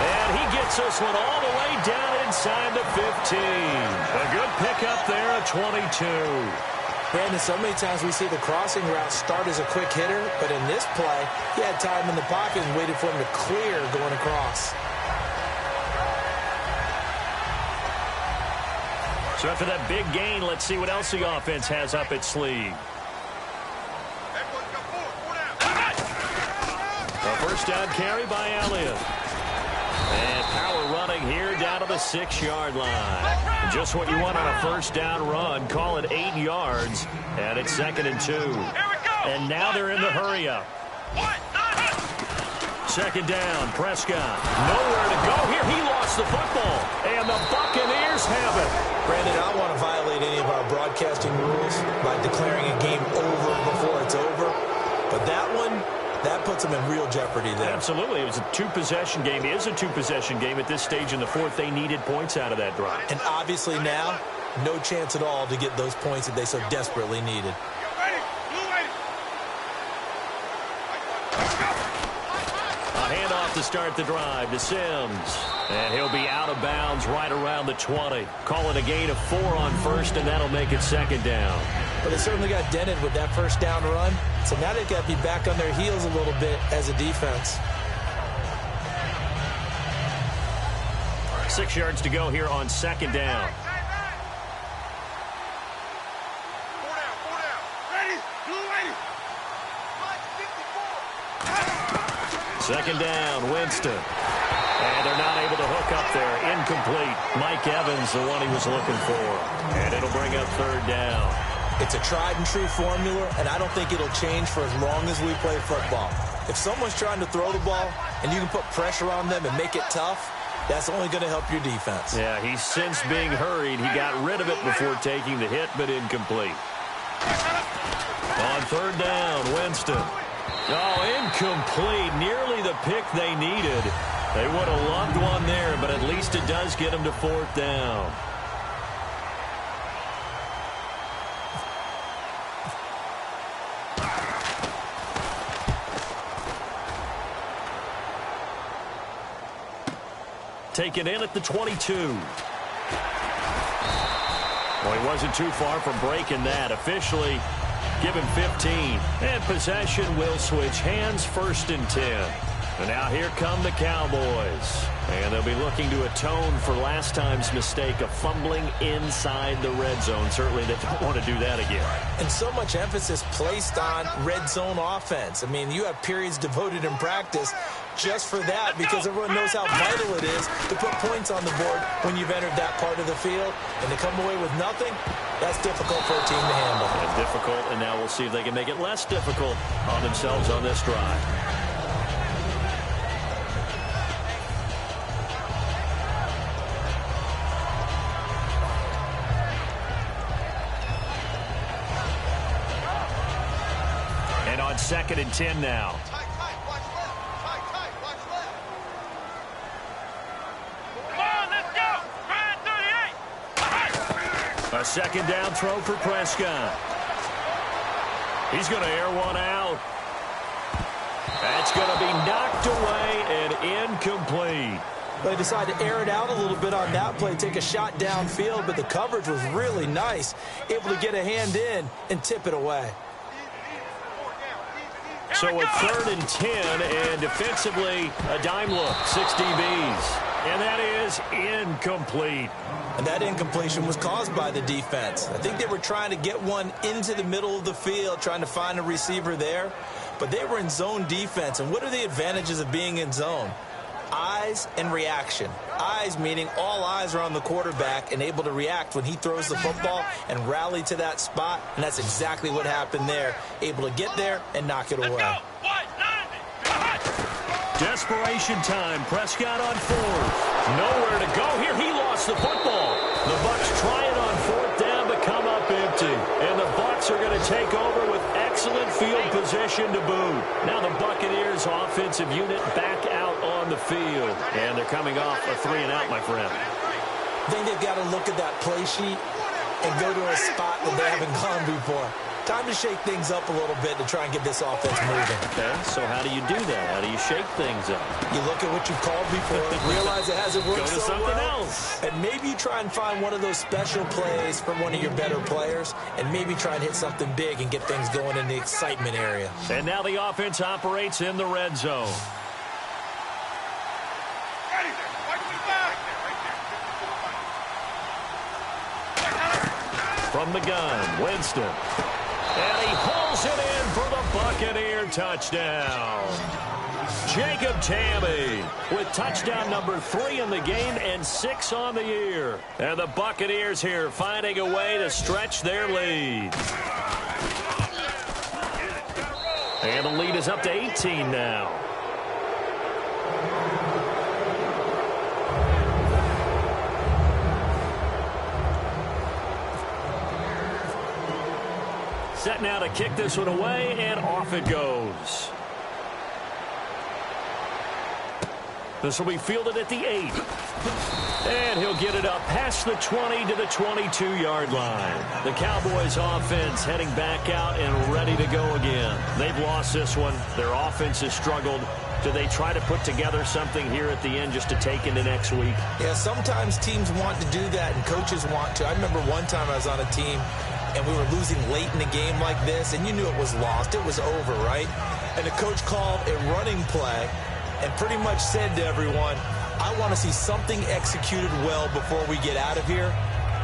And he gets this one all the way down inside the 15. A good pickup there at 22.
Brandon, so many times we see the crossing route start as a quick hitter, but in this play, he had time in the pocket and waited for him to clear going across.
So after that big gain, let's see what else the offense has up its sleeve. A 1st down carry by Elliott. And power running here down to the 6-yard line. Just what you want on a 1st down run. Call it 8 yards. And it's 2nd and 2. And now they're in the hurry-up. 2nd down, Prescott. Nowhere to go here. He lost the football. And the Buccaneers have it.
Brandon, I don't want to violate any of our broadcasting rules by declaring a game over before it's over. But that one, that puts them in real jeopardy there.
Absolutely. It was a 2-possession game. It is a 2-possession game at this stage in the 4th. They needed points out of that drive.
And obviously now, no chance at all to get those points that they so desperately needed.
to start the drive to Sims. And he'll be out of bounds right around the 20. Call it a gain of 4 on first, and that'll make it second down.
But they certainly got dented with that first down run. So now they've got to be back on their heels a little bit as a defense.
6 yards to go here on second down. Second down, Winston. And they're not able to hook up there. Incomplete. Mike Evans, the one he was looking for. And it'll bring up third down.
It's a tried-and-true formula, and I don't think it'll change for as long as we play football. If someone's trying to throw the ball and you can put pressure on them and make it tough, that's only going to help your defense.
Yeah, he's since being hurried. He got rid of it before taking the hit, but incomplete. On third down, Winston. Oh, incomplete. Nearly the pick they needed. They would have loved one there, but at least it does get them to fourth down. Taken in at the 22. Well, he wasn't too far from breaking that. Officially, give him 15. And possession will switch hands, 1st and 10. And now here come the Cowboys. And they'll be looking to atone for last time's mistake of fumbling inside the red zone. Certainly they don't want to do that again.
And so much emphasis placed on red zone offense. I mean, you have periods devoted in practice just for that because everyone knows how vital it is to put points on the board when you've entered that part of the field. And to come away with nothing, that's difficult for a team to handle.
And difficult, and now we'll see if they can make it less difficult on themselves on this drive. And on 2nd and 10 now. A second down throw for Prescott. He's going to air one out. That's going to be knocked away and incomplete.
They decided to air it out a little bit on that play, take a shot downfield, but the coverage was really nice. Able to get a hand in and tip it away.
So a 3rd and 10, and defensively, a dime look, 6 DBs. And that is incomplete.
And that incompletion was caused by the defense. I think they were trying to get one into the middle of the field, trying to find a receiver there. But they were in zone defense. And what are the advantages of being in zone? Eyes and reaction. Eyes meaning all eyes are on the quarterback and able to react when he throws the football and rally to that spot. And that's exactly what happened there. Able to get there and knock it away.
Desperation time. Prescott on 4th. Nowhere to go here. He lost the football. The Bucs try it on 4th down, but come up empty. And the Bucs are going to take over with excellent field position to boot. Now the Buccaneers offensive unit back out on the field. And they're coming off a 3-and-out, my friend.
I think they've got to look at that play sheet and go to a spot that they haven't gone before. Time to shake things up a little bit to try and get this offense moving.
Okay, so how do you do that? How do you shake things up?
You look at what you've called before, realize it hasn't worked
Go to
so
something
well,
else.
and maybe you try and find one of those special plays from one of your better players, and maybe try and hit something big and get things going in the excitement area.
And now the offense operates in the red zone. From the gun, Winston. And he pulls it in for the Buccaneer touchdown. Jacob Tamme with touchdown number 3 in the game and 6 on the year. And the Buccaneers here finding a way to stretch their lead. And the lead is up to 18 now. Set now to kick this one away, and off it goes. This will be fielded at the 8. And he'll get it up past the 20 to the 22-yard line. The Cowboys offense heading back out and ready to go again. They've lost this one. Their offense has struggled. Do they try to put together something here at the end just to take into next week?
Yeah, sometimes teams want to do that and coaches want to. I remember one time I was on a team and we were losing late in the game like this, and you knew it was lost. It was over, right? And the coach called a running play and pretty much said to everyone, I want to see something executed well before we get out of here.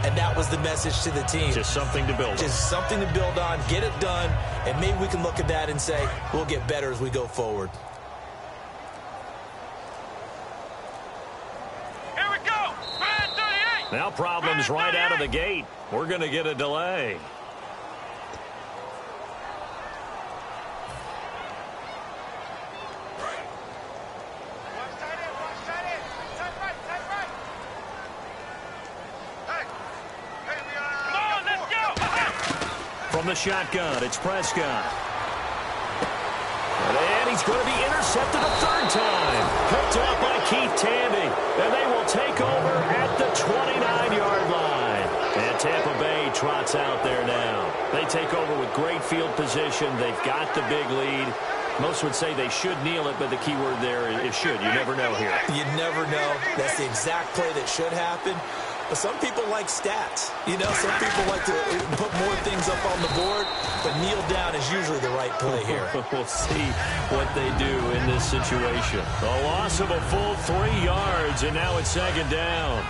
And that was the message to the team.
Just something to build on.
Just something to build on, get it done, and maybe we can look at that and say, we'll get better as we go forward.
Here we go. Man 38.
Now problems right out of the gate. We're going to get a delay. From the shotgun, it's Prescott. And he's going to be intercepted a third time. Picked up by Keith Tandy. And they will take over at the 29-yard line. And Tampa Bay trots out there now. They take over with great field position. They've got the big lead. Most would say they should kneel it, but the key word there is should. You never know here.
You never know. That's the exact play that should happen. But some people like stats. You know, some people like to put more things up on the board, but kneel down is usually the right play here.
We'll see what they do in this situation. A loss of a full 3 yards, and now it's second down.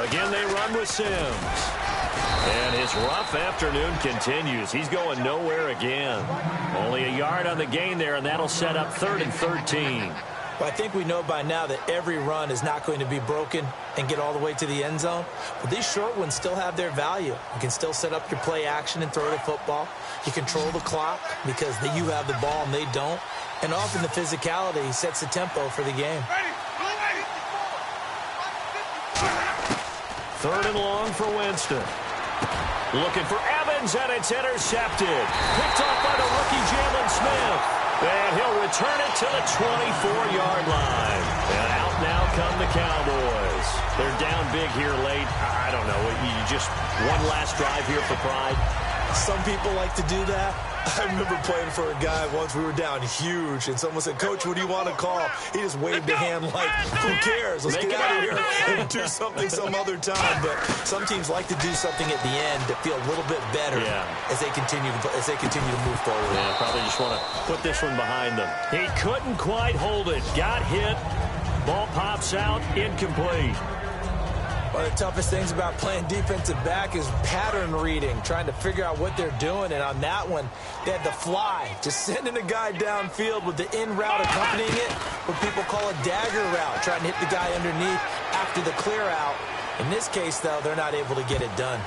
Again, they run with Sims. And his rough afternoon continues. He's going nowhere again. Only a yard on the gain there, and that'll set up 3rd and 13.
Well, I think we know by now that every run is not going to be broken and get all the way to the end zone. But these short ones still have their value. You can still set up your play action and throw the football. You control the clock because you have the ball and they don't. And often the physicality sets the tempo for the game.
3rd and long for Winston. Looking for Evans, and it's intercepted. Picked off by the rookie Jalen Smith. And he'll return it to the 24-yard line. And out now come the Cowboys. They're down big here late. I don't know. You just one last drive here for pride.
Some people like to do that. I remember playing for a guy once. We were down huge, and someone said, Coach, what do you want to call? He just waved a hand like, who cares? Let's get out of here and do something some other time. But some teams like to do something at the end to feel a little bit better as they continue to move forward.
Yeah, probably just want to put this one behind them. He couldn't quite hold it. Got hit. Ball pops out. Incomplete.
One of the toughest things about playing defensive back is pattern reading, trying to figure out what they're doing. And on that one, they had the fly, just sending a guy downfield with the in route accompanying it, what people call a dagger route, trying to hit the guy underneath after the clear out. In this case, though, they're not able to get it done.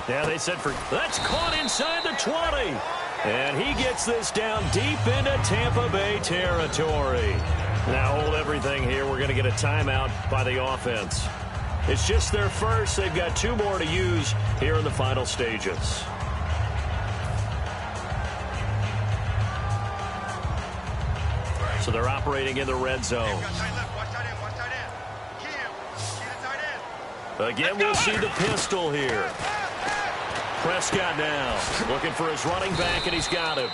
Yeah, they said that's caught inside the 20. And he gets this down deep into Tampa Bay territory. Now hold everything here. We're going to get a timeout by the offense. It's just their first. They've got 2 more to use here in the final stages. So they're operating in the red zone. Again, we'll see the pistol here. Prescott now looking for his running back, and he's got him.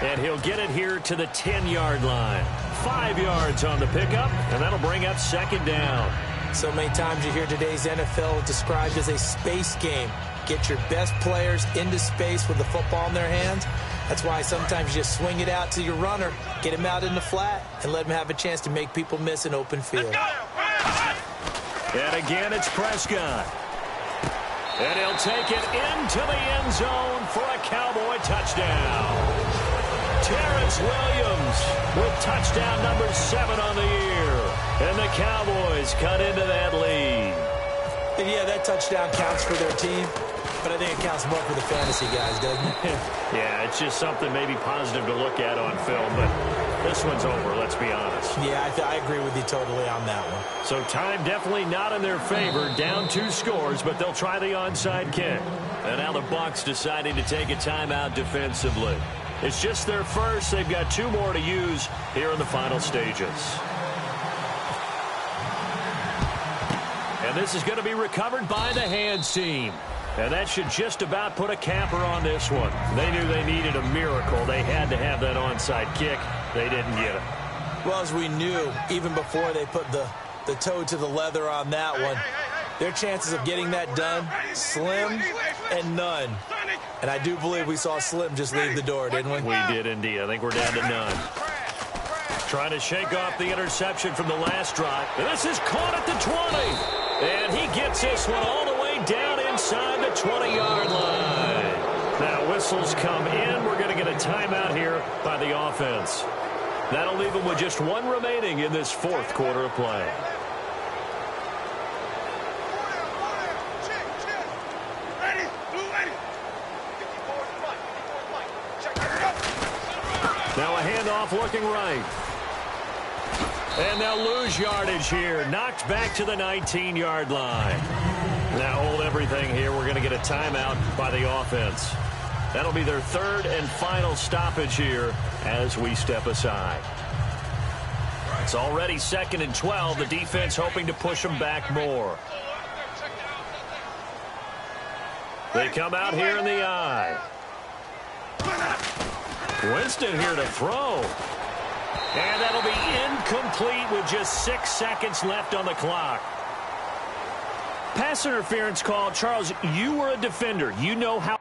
And he'll get it here to the 10-yard line. 5 yards on the pickup, and that'll bring up second down.
So many times you hear today's NFL described as a space game. Get your best players into space with the football in their hands. That's why sometimes you just swing it out to your runner, get him out in the flat, and let him have a chance to make people miss an open field.
And again, it's Prescott. And he'll take it into the end zone for a Cowboy touchdown. Terrence Williams with touchdown number 7 on the year. And the Cowboys cut into that lead.
And yeah, that touchdown counts for their team, but I think it counts more for the fantasy guys, doesn't it?
Yeah, it's just something maybe positive to look at on film, but this one's over, let's be honest.
Yeah, I agree with you totally on that one.
So time definitely not in their favor. Down 2 scores, but they'll try the onside kick. And now the Bucs deciding to take a timeout defensively. It's just their first. They've got 2 more to use here in the final stages. And And this is going to be recovered by the hands team. And that should just about put a capper on this one. They knew they needed a miracle. They had to have that onside kick. They didn't get it.
Well, as we knew, even before they put the toe to the leather on that one, their chances of getting that done, slim and none. And I do believe we saw Slim just leave the door, didn't we?
We did indeed. I think we're down to none. Trying to shake off the interception from the last drive. And this is caught at the 20. And he gets this one all the way down inside the 20-yard line. Now whistles come in. We're going to get a timeout here by the offense. That'll leave them with just one remaining in this fourth quarter of play. Now a handoff looking right. And they'll lose yardage here. Knocked back to the 19-yard line. Now hold everything here. We're going to get a timeout by the offense. That'll be their third and final stoppage here as we step aside. It's already 2nd and 12. The defense hoping to push them back more. They come out here in the eye. Winston here to throw. And that'll be incomplete with just 6 seconds left on the clock. Pass interference call. Charles, you were a defender. You know how.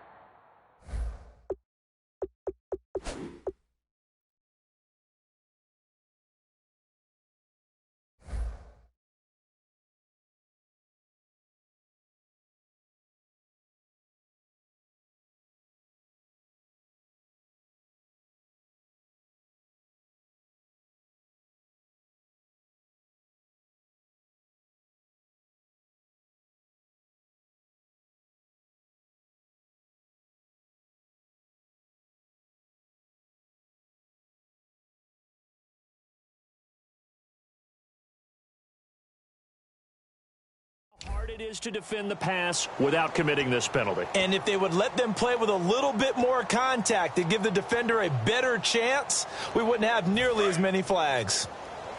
Hard it is to defend the pass without committing this penalty.
And if they would let them play with a little bit more contact and give the defender a better chance, we wouldn't have nearly as many flags.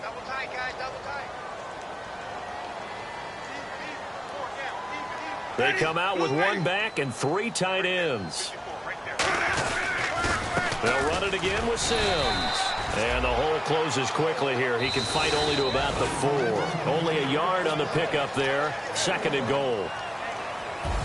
Double tight, guys, double tight.
They come out with one back and 3 tight ends. They'll run it again with Sims. And the hole closes quickly here. He can fight only to about the 4. Only a yard on the pickup there. 2nd and goal.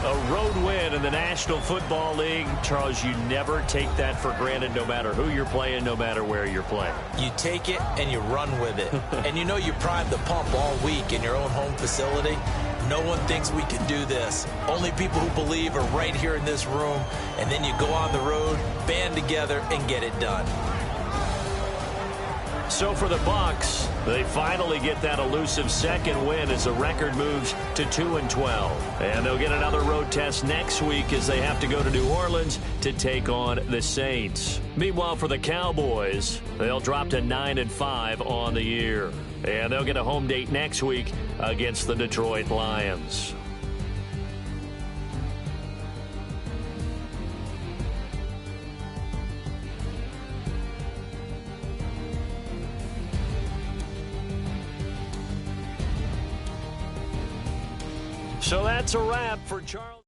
A road win in the National Football League. Charles, you never take that for granted no matter who you're playing, no matter where you're playing.
You take it and you run with it. And you know you primed the pump all week in your own home facility. No one thinks we can do this. Only people who believe are right here in this room. And then you go on the road, band together, and get it done.
So for the Bucs, they finally get that elusive second win as the record moves to 2-12. And they'll get another road test next week as they have to go to New Orleans to take on the Saints. Meanwhile, for the Cowboys, they'll drop to 9-5 on the year. And they'll get a home date next week against the Detroit Lions. So that's a wrap for Charles.